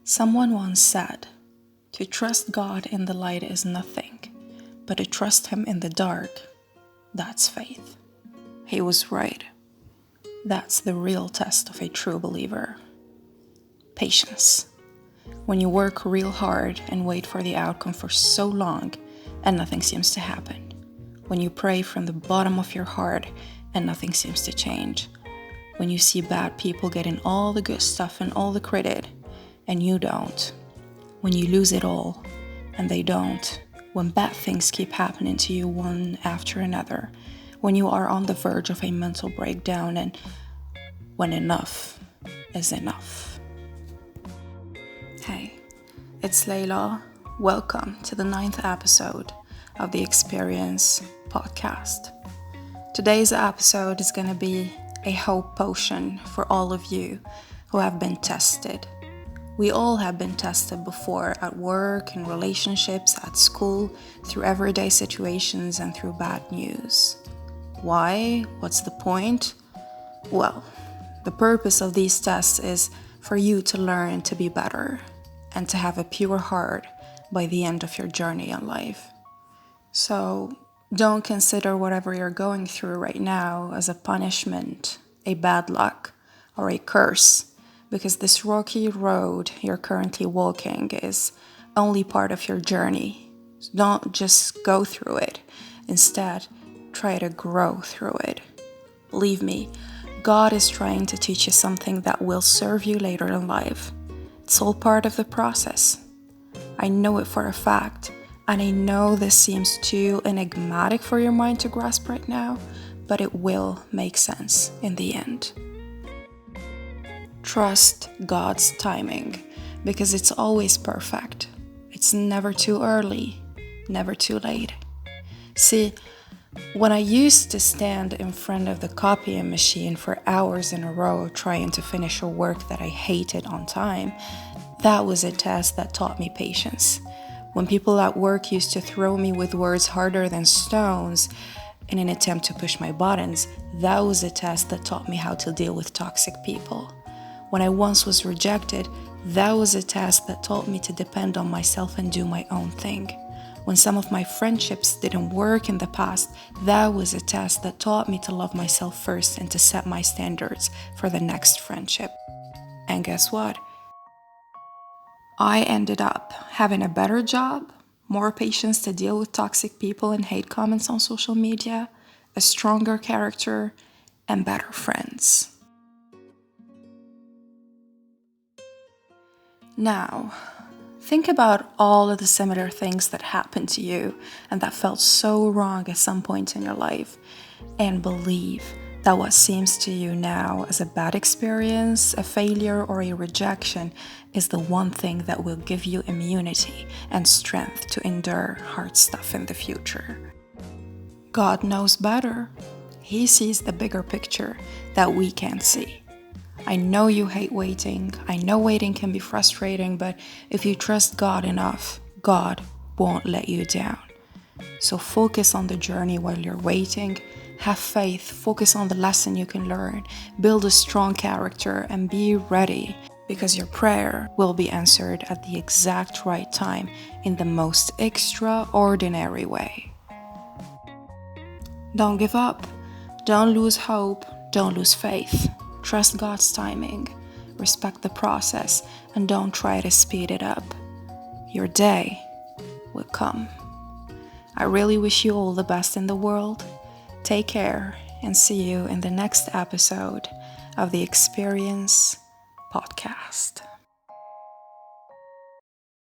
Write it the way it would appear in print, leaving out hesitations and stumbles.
Someone once said, to trust God in the light is nothing, but to trust Him in the dark, that's faith. He was right. That's the real test of a true believer. Patience. When you work real hard and wait for the outcome for so long and nothing seems to happen. When you pray from the bottom of your heart and nothing seems to change. When you see bad people getting all the good stuff and all the credit and you don't. When you lose it all and they don't. When bad things keep happening to you one after another. When you are on the verge of a mental breakdown and when enough is enough. Hey, it's Layla. Welcome to the 9th episode of the Experience podcast. Today's episode is going to be a hope potion for all of you who have been tested. We all have been tested before at work, in relationships, at school, through everyday situations and through bad news. Why? What's the point? Well, the purpose of these tests is for you to learn to be better and to have a pure heart by the end of your journey in life. So don't consider whatever you're going through right now as a punishment, a bad luck, or a curse, because this rocky road you're currently walking is only part of your journey. So don't just go through it. Instead, try to grow through it. Believe me, God is trying to teach you something that will serve you later in life. It's all part of the process. I know it for a fact, and I know this seems too enigmatic for your mind to grasp right now, but it will make sense in the end. Trust God's timing, because it's always perfect. It's never too early, never too late. See, when I used to stand in front of the copying machine for hours in a row trying to finish a work that I hated on time, that was a test that taught me patience. When people at work used to throw me with words harder than stones in an attempt to push my buttons, that was a test that taught me how to deal with toxic people. When I once was rejected, that was a test that taught me to depend on myself and do my own thing. When some of my friendships didn't work in the past, that was a test that taught me to love myself first and to set my standards for the next friendship. And guess what? I ended up having a better job, more patience to deal with toxic people and hate comments on social media, a stronger character, and better friends. Now, think about all of the similar things that happened to you and that felt so wrong at some point in your life, and believe that what seems to you now as a bad experience, a failure, or a rejection is the one thing that will give you immunity and strength to endure hard stuff in the future. God knows better. He sees the bigger picture that we can't see. I know you hate waiting. I know waiting can be frustrating, but if you trust God enough, God won't let you down. So focus on the journey while you're waiting. Have faith. Focus on the lesson you can learn. Build a strong character and be ready, because your prayer will be answered at the exact right time in the most extraordinary way. Don't give up. Don't lose hope. Don't lose faith. Trust God's timing, respect the process, and don't try to speed it up. Your day will come. I really wish you all the best in the world. Take care and see you in the next episode of the Experience podcast.